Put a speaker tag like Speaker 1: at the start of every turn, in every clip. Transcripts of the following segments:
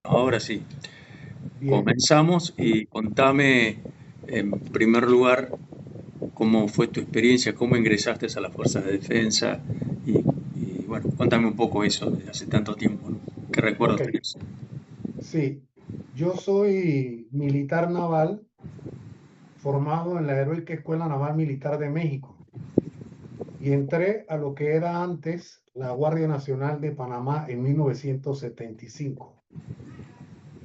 Speaker 1: Ahora sí,
Speaker 2: Bien,
Speaker 1: comenzamos y contame en primer lugar cómo fue tu experiencia, cómo ingresaste a las fuerzas de defensa y bueno, contame un poco eso de hace tanto tiempo, ¿no? ¿Qué recuerdos
Speaker 2: ok,
Speaker 1: tenés?
Speaker 2: sí. Yo soy militar naval formado en la Heroica Escuela Naval Militar de México y entré a lo que era antes la Guardia Nacional de Panamá en 1975.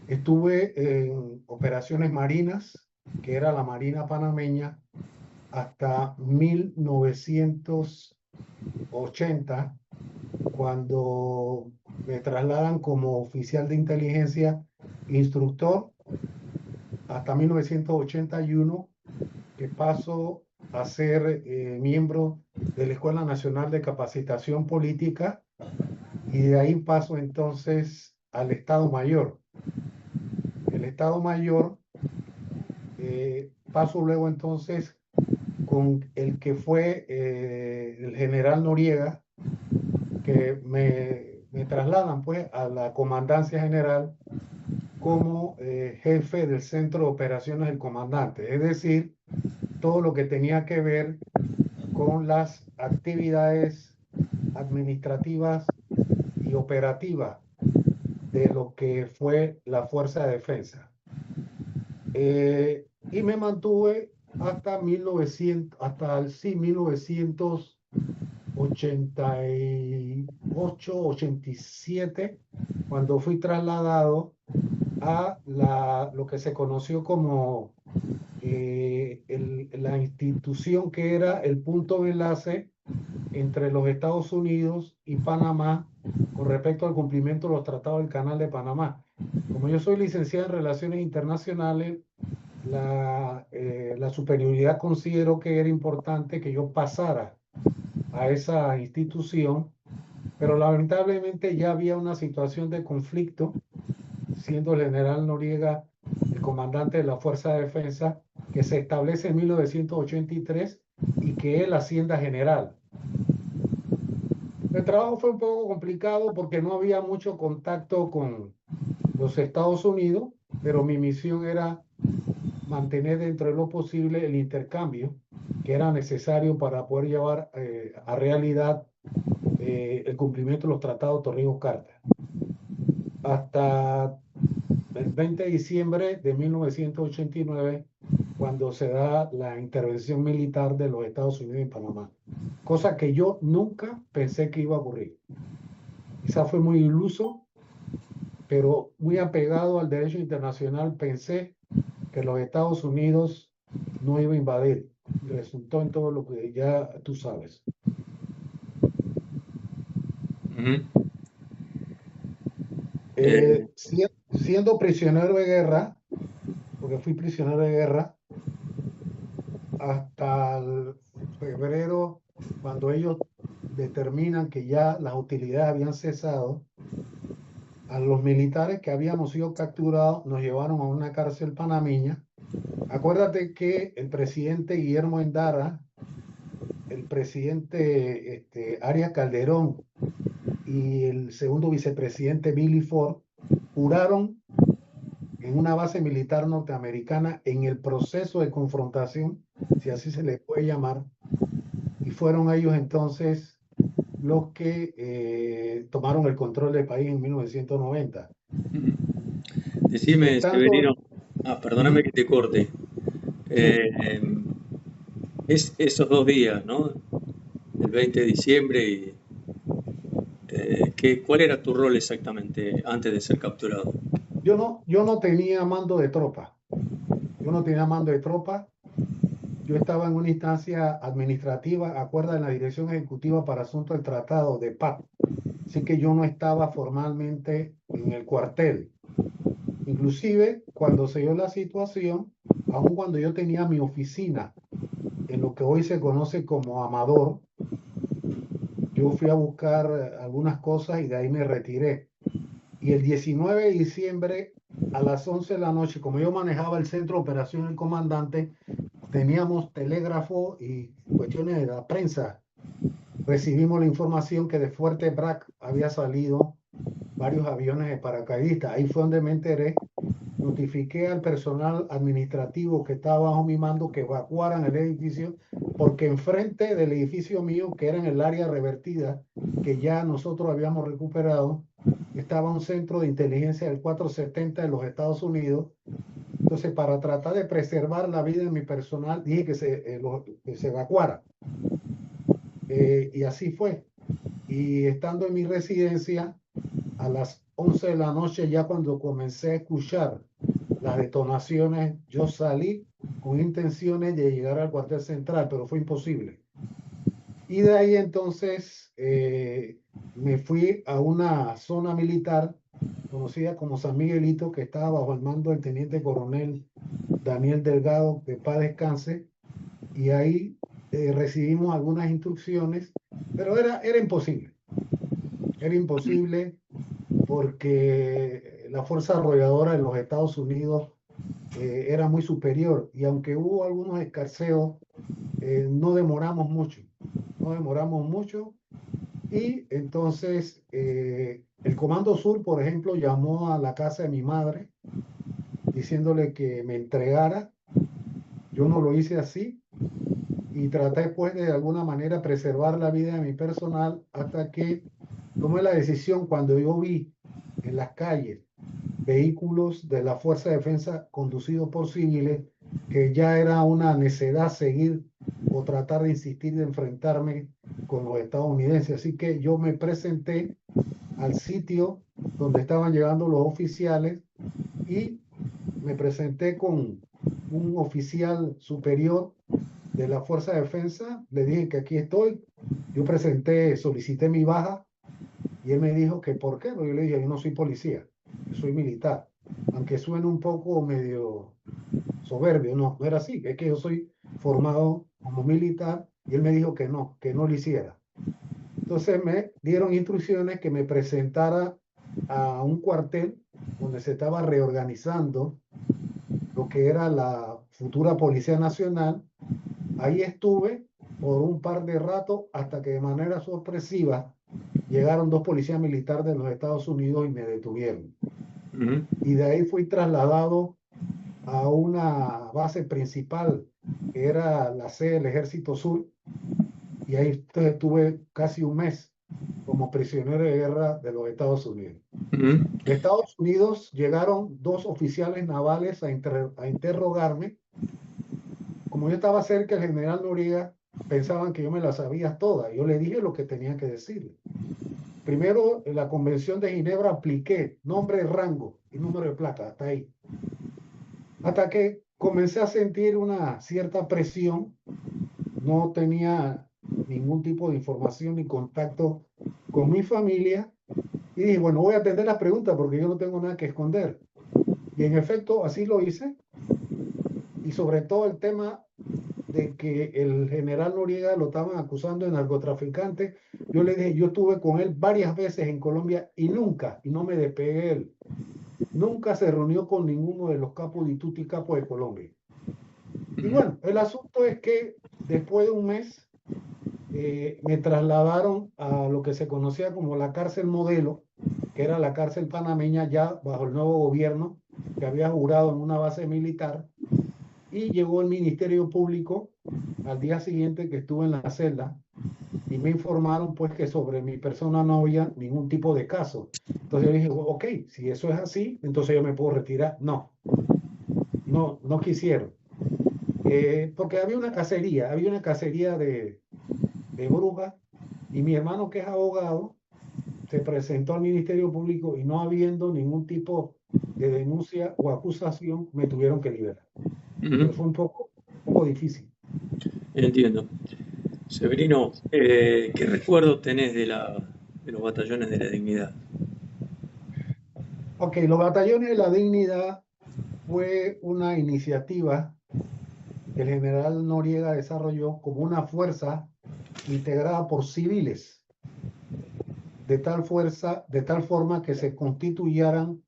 Speaker 2: Estuve en operaciones marinas, que era la Marina Panameña, hasta 1980, cuando me trasladan como oficial de inteligencia, instructor, hasta 1981, que paso a ser miembro de la Escuela Nacional de Capacitación Política y de ahí paso entonces al Estado Mayor. El Estado Mayor paso luego entonces con el que fue el general Noriega, que me trasladan pues a la Comandancia General como jefe del Centro de Operaciones del Comandante, es decir, todo lo que tenía que ver con las actividades administrativas y operativas de lo que fue la Fuerza de Defensa. Y me mantuve hasta 1900, hasta el sí, 1988, 87, cuando fui trasladado a lo que se conoció como la institución que era el punto de enlace entre los Estados Unidos y Panamá con respecto al cumplimiento de los tratados del Canal de Panamá. Como yo soy licenciado en Relaciones Internacionales, la superioridad consideró que era importante que yo pasara a esa institución, pero lamentablemente ya había una situación de conflicto, siendo el general Noriega el comandante de la Fuerza de Defensa, que se establece en 1983 y que él ascienda a general. El trabajo fue un poco complicado porque no había mucho contacto con los Estados Unidos, pero mi misión era mantener dentro de lo posible el intercambio que era necesario para poder llevar a realidad el cumplimiento de los tratados Torrijos-Carta. Hasta el 20 de diciembre de 1989, cuando se da la intervención militar de los Estados Unidos en Panamá, cosa que yo nunca pensé que iba a ocurrir. Quizás fue muy iluso, pero muy apegado al derecho internacional, pensé que los Estados Unidos no iba a invadir. Y resultó en todo lo que ya tú sabes.
Speaker 1: Ujú. Eh,
Speaker 2: Siendo prisionero de guerra, porque fui prisionero de guerra, hasta el febrero, cuando ellos determinan que ya las utilidades habían cesado, a los militares que habíamos sido capturados nos llevaron a una cárcel panameña. Acuérdate que el presidente Guillermo Endara, el presidente Arias Calderón y el segundo vicepresidente Billy Ford juraron en una base militar norteamericana en el proceso de confrontación, si así se le puede llamar, y fueron ellos entonces los que tomaron el control del país en 1990.
Speaker 1: Decime,
Speaker 2: Estando,
Speaker 1: Severino, perdóname
Speaker 2: ujú,
Speaker 1: que te corte.
Speaker 2: sí,
Speaker 1: Eh, es esos 2 días, ¿no? El 20 de diciembre y ¿cuál era tu rol exactamente antes de ser capturado?
Speaker 2: yo no tenía mando de tropa, yo no tenía mando de tropa, yo estaba en una instancia administrativa, acuerda, en la Dirección Ejecutiva para Asuntos del Tratado de Paz, así que yo no estaba formalmente en el cuartel. Inclusive cuando se dio la situación, aun cuando yo tenía mi oficina en lo que hoy se conoce como Amador, yo fui a buscar algunas cosas y de ahí me retiré. Y el 19 de diciembre a las 11 de la noche, como yo manejaba el centro de operación del comandante, teníamos telégrafo y cuestiones de la prensa. Recibimos la información que de Fuerte Brac había salido varios aviones de paracaidistas. Ahí fue donde me enteré. Notifiqué al personal administrativo que estaba bajo mi mando que evacuaran el edificio, porque enfrente del edificio mío, que era en el área revertida, que ya nosotros habíamos recuperado, estaba un centro de inteligencia del 470 de los Estados Unidos. Entonces, para tratar de preservar la vida de mi personal, dije que se evacuara. Y así fue. Y estando en mi residencia, a las 11 de la noche, ya cuando comencé a escuchar las detonaciones, yo salí con intenciones de llegar al cuartel central, pero fue imposible. Y de ahí entonces me fui a una zona militar conocida como San Miguelito, que estaba bajo el mando del teniente coronel Daniel Delgado, que paz descanse, y ahí recibimos algunas instrucciones, pero era imposible. Era imposible porque la fuerza arrolladora de los Estados Unidos era muy superior, y aunque hubo algunos escarceos, no demoramos mucho, no demoramos mucho, y entonces el Comando Sur, por ejemplo, llamó a la casa de mi madre diciéndole que me entregara. Yo no lo hice así y traté pues de alguna manera preservar la vida de mi personal hasta que tomé la decisión cuando yo vi en las calles vehículos de la Fuerza de Defensa conducidos por civiles, que ya era una necedad seguir o tratar de insistir de enfrentarme con los estadounidenses. Así que yo me presenté al sitio donde estaban llegando los oficiales y me presenté con un oficial superior de la Fuerza de Defensa, le dije que aquí estoy, yo presenté, solicité mi baja y él me dijo que por qué, yo le dije, yo no soy policía, yo soy militar, aunque suene un poco medio soberbio, no, no era así, es que yo soy formado como militar y él me dijo que no lo hiciera. Entonces me dieron instrucciones que me presentara a un cuartel donde se estaba reorganizando lo que era la futura Policía Nacional. Ahí estuve por un par de rato hasta que de manera sorpresiva llegaron dos policías militares de los Estados Unidos y me detuvieron. Y de ahí fui trasladado a una base principal, que era la sede del Ejército Sur, y ahí estuve casi un mes como prisionero de guerra de los Estados Unidos. De Estados Unidos llegaron dos oficiales navales a interrogarme. Como yo estaba cerca del general Noriega, pensaban que yo me las sabía todas. Yo le dije lo que tenía que decirle. Primero, en la Convención de Ginebra apliqué nombre, rango y número de placa, hasta ahí. Hasta que comencé a sentir una cierta presión. No tenía ningún tipo de información ni contacto con mi familia. Y dije, bueno, voy a atender las preguntas porque yo no tengo nada que esconder. Y en efecto, así lo hice. Y sobre todo el tema de que el general Noriega lo estaban acusando de narcotraficante. Yo le dije, yo estuve con él varias veces en Colombia y nunca, y no me despegué de él, nunca se reunió con ninguno de los capos de tutti capos de Colombia. Y bueno, el asunto es que después de un mes me trasladaron a lo que se conocía como la cárcel modelo, que era la cárcel panameña ya bajo el nuevo gobierno que había jurado en una base militar. Y llegó el Ministerio Público al día siguiente que estuve en la celda y me informaron pues que sobre mi persona no había ningún tipo de caso. Entonces yo dije, ok, si eso es así, entonces yo me puedo retirar. No, no quisieron. Porque había una cacería de brujas, y mi hermano, que es abogado, se presentó al Ministerio Público y no habiendo ningún tipo de denuncia o acusación, me tuvieron que liberar. Pero fue un poco difícil.
Speaker 1: Entiendo. Severino, ¿qué recuerdo tenés de los batallones de la dignidad?
Speaker 2: Ok, los batallones de la dignidad fue una iniciativa que el general Noriega desarrolló como una fuerza integrada por civiles, de tal forma que se constituyeran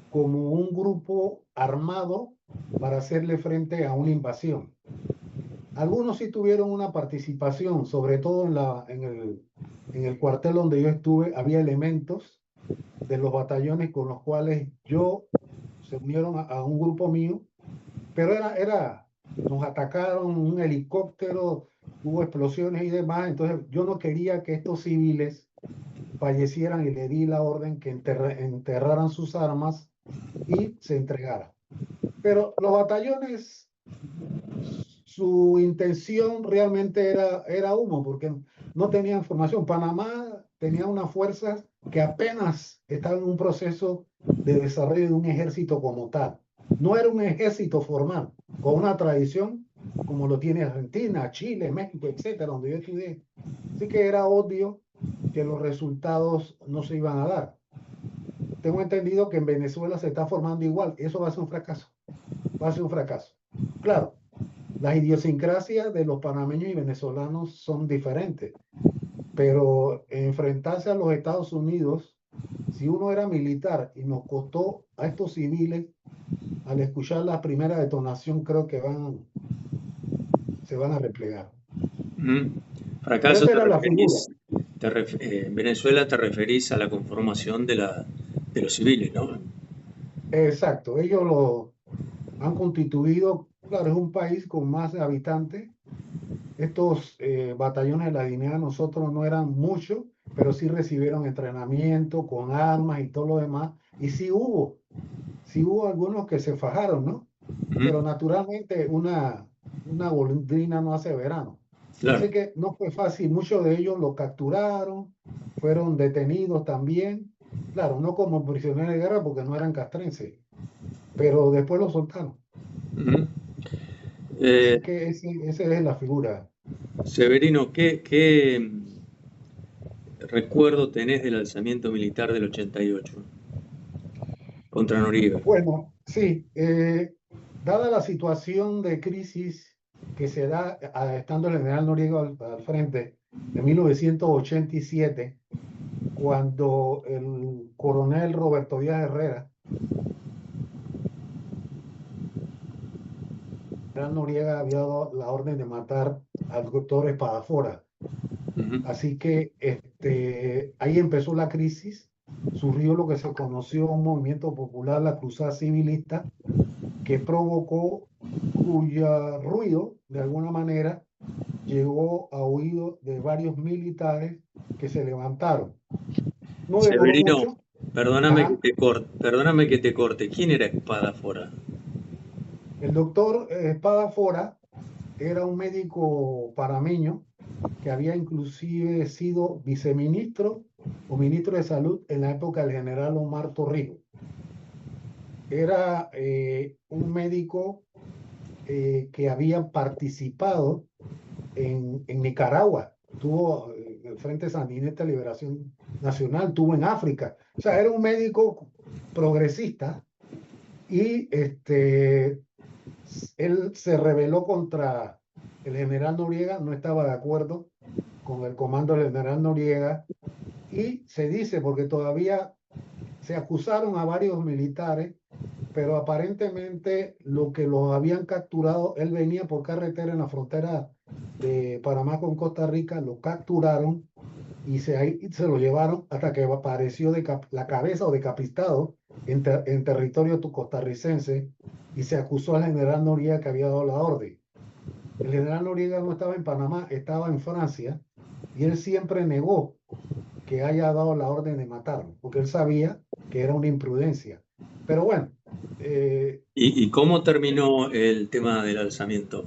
Speaker 2: como un grupo armado para hacerle frente a una invasión. Algunos sí tuvieron una participación, sobre todo en el cuartel donde yo estuve, había elementos de los batallones con los cuales se unieron a un grupo mío, pero nos atacaron un helicóptero, hubo explosiones y demás, entonces yo no quería que estos civiles fallecieran y le di la orden que enterraran sus armas y se entregaran. Pero los batallones, su intención realmente era humo, porque no tenían formación. Panamá tenía unas fuerzas que apenas estaban en un proceso de desarrollo de un ejército como tal. No era un ejército formal, con una tradición como lo tiene Argentina, Chile, México, etcétera, donde yo estudié. Así que era obvio que los resultados no se iban a dar. Tengo entendido que en Venezuela se está formando igual. Eso va a ser un fracaso. Va a ser un fracaso. Claro, las idiosincrasias de los panameños y venezolanos son diferentes, pero enfrentarse a los Estados Unidos, si uno era militar y nos costó a estos civiles, al escuchar la primera detonación, creo que se van a replegar. Pero
Speaker 1: Fracaso
Speaker 2: esa
Speaker 1: te
Speaker 2: era la figura.
Speaker 1: referís, en Venezuela te referís a la conformación de los civiles, ¿no?
Speaker 2: Exacto, ellos lo han constituido, claro, es un país con más habitantes. Estos batallones de la Guinea nosotros no eran muchos, pero sí recibieron entrenamiento con armas y todo lo demás. Y sí hubo algunos que se fajaron, ¿no?
Speaker 1: Ujú.
Speaker 2: Pero naturalmente una golondrina no hace verano.
Speaker 1: Claro.
Speaker 2: Así que no fue fácil. Muchos de ellos lo capturaron, fueron detenidos también. Claro, no como prisioneros de guerra porque no eran castrenses, pero después los soltaron.
Speaker 1: Ujú. Eh,
Speaker 2: Así que esa es la figura.
Speaker 1: Severino, ¿qué recuerdo tenés del alzamiento militar del 88 contra Noriega?
Speaker 2: Bueno, sí, dada la situación de crisis que se da estando el general Noriega al frente en 1987, cuando el coronel Roberto Díaz Herrera, el general Noriega había dado la orden de matar al doctor Espadafora.
Speaker 1: Ujú.
Speaker 2: Así que ahí empezó la crisis, surgió lo que se conoció un movimiento popular, la Cruzada Civilista, que provocó, cuya ruido, de alguna manera, llegó a oídos de varios militares que se levantaron. No demoró
Speaker 1: Severino,
Speaker 2: mucho. Ajá.
Speaker 1: perdóname que te corte. ¿Quién era Espadafora?
Speaker 2: El doctor Espadafora era un médico panameño que había inclusive sido viceministro o ministro de salud en la época del general Omar Torrijos. Era un médico que había participado en Nicaragua, tuvo el Frente Sandinista de Liberación Nacional, tuvo en África. O sea, era un médico progresista y él se rebeló contra el general Noriega, no estaba de acuerdo con el comando del general Noriega y se dice, porque todavía se acusaron a varios militares, pero aparentemente lo que los habían capturado, él venía por carretera en la frontera de Panamá con Costa Rica, lo capturaron y ahí se lo llevaron hasta que apareció la cabeza o decapitado en territorio costarricense y se acusó al general Noriega que había dado la orden. El general Noriega no estaba en Panamá, estaba en Francia y él siempre negó que haya dado la orden de matarlo, porque él sabía que era una imprudencia. Pero bueno,
Speaker 1: ¿Y cómo terminó el tema del alzamiento?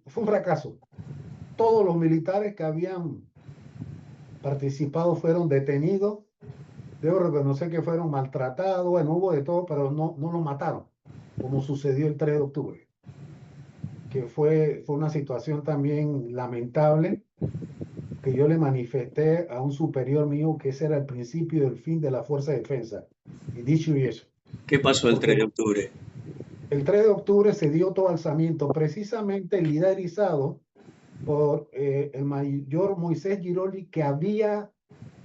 Speaker 2: fue un fracaso. Todos los militares que habían participado fueron detenidos. Debo reconocer que fueron maltratados, bueno, hubo de todo, pero no los mataron, como sucedió el 3 de octubre, que fue una situación también lamentable, que yo le manifesté a un superior mío que ese era el principio y el fin de la Fuerza de Defensa. Y dicho y eso,
Speaker 1: ¿Qué pasó el 3
Speaker 2: porque
Speaker 1: de octubre?
Speaker 2: el 3 de octubre se dio todo alzamiento, precisamente liderizado por el mayor Moisés Giroli, que había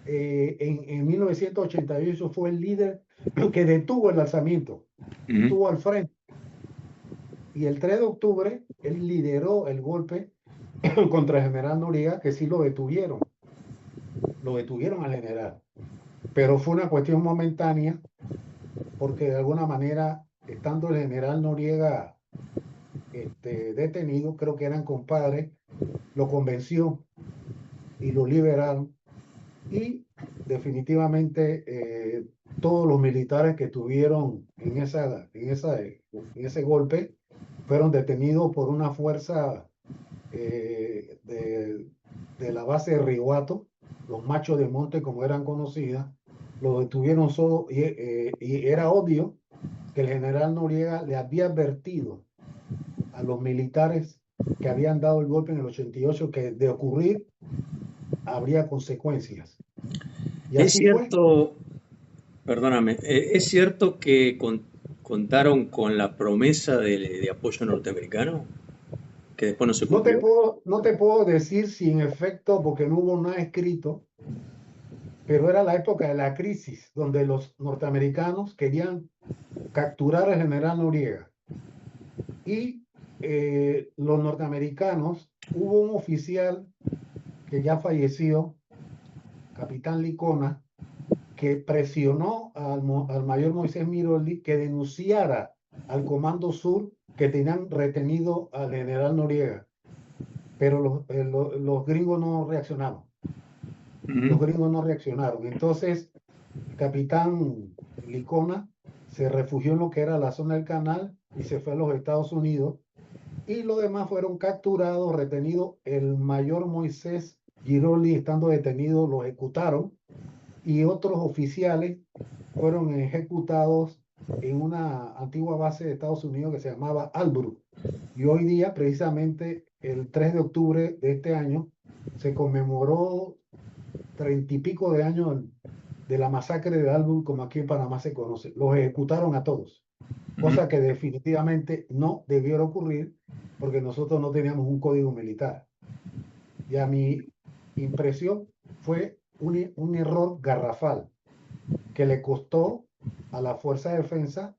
Speaker 2: en 1988 fue el líder que detuvo el alzamiento,
Speaker 1: Ujú.
Speaker 2: estuvo al frente. Y el 3 de octubre él lideró el golpe contra el general Noriega, que sí lo detuvieron. lo detuvieron al general, pero fue una cuestión momentánea porque de alguna manera, estando el general Noriega detenido, creo que eran compadres, lo convenció y lo liberaron. Y definitivamente todos los militares que estuvieron en ese golpe fueron detenidos por una fuerza de la base de Riguato, los machos de monte como eran conocidas, los detuvieron solo y era obvio que el general Noriega le había advertido a los militares que habían dado el golpe en el 88 que de ocurrir habría consecuencias. Y
Speaker 1: Es
Speaker 2: así fue.
Speaker 1: cierto, perdóname, es cierto que contaron con la promesa de apoyo norteamericano, que después no se cumplió.
Speaker 2: No te puedo decir si en efecto, porque no hubo nada escrito, pero era la época de la crisis, donde los norteamericanos querían capturar al general Noriega. Y los norteamericanos, hubo un oficial que ya falleció, capitán Licona, que presionó al mayor Moisés Miroldi que denunciara al Comando Sur que tenían retenido al general Noriega. Pero los gringos no reaccionaron. Los
Speaker 1: Ujú.
Speaker 2: gringos no reaccionaron. Entonces, el capitán Licona se refugió en lo que era la zona del canal y se fue a los Estados Unidos. Y los demás fueron capturados, retenidos. El mayor Moisés Giroldi, estando detenido, lo ejecutaron. Y otros oficiales fueron ejecutados en una antigua base de Estados Unidos que se llamaba Albrook. Y hoy día, precisamente el 3 de octubre de este año, se conmemoró 30 y pico de años de la masacre de Albrook, como aquí en Panamá se conoce. Los ejecutaron a todos,
Speaker 1: Ujú.
Speaker 2: cosa que definitivamente no debió ocurrir porque nosotros no teníamos un código militar. Y a mi impresión fue un error garrafal que le costó a la Fuerza de Defensa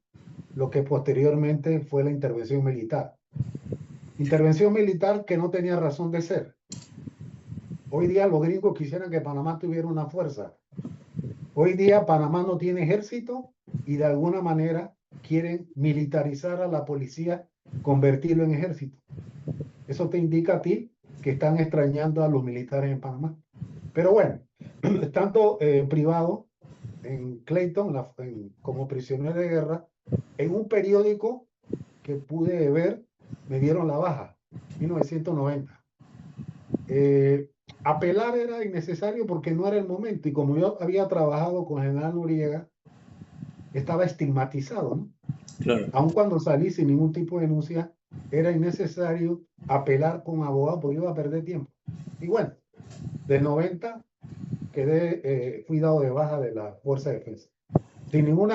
Speaker 2: lo que posteriormente fue la intervención militar. Intervención militar que no tenía razón de ser. Hoy día los gringos quisieran que Panamá tuviera una fuerza. Hoy día Panamá no tiene ejército y de alguna manera quieren militarizar a la policía, convertirlo en ejército. Eso te indica a ti que están extrañando a los militares en Panamá. Pero bueno, estando privado en Clayton como prisionero de guerra, en un periódico que pude ver, me dieron la baja, 1990. Apelar era innecesario porque no era el momento y como yo había trabajado con General Noriega, estaba estigmatizado, ¿no?
Speaker 1: Claro.
Speaker 2: Aun cuando salí sin ningún tipo de denuncia, era innecesario apelar con abogado porque iba a perder tiempo. Y bueno, del 90 fui dado de baja de la Fuerza de Defensa. Sin ninguna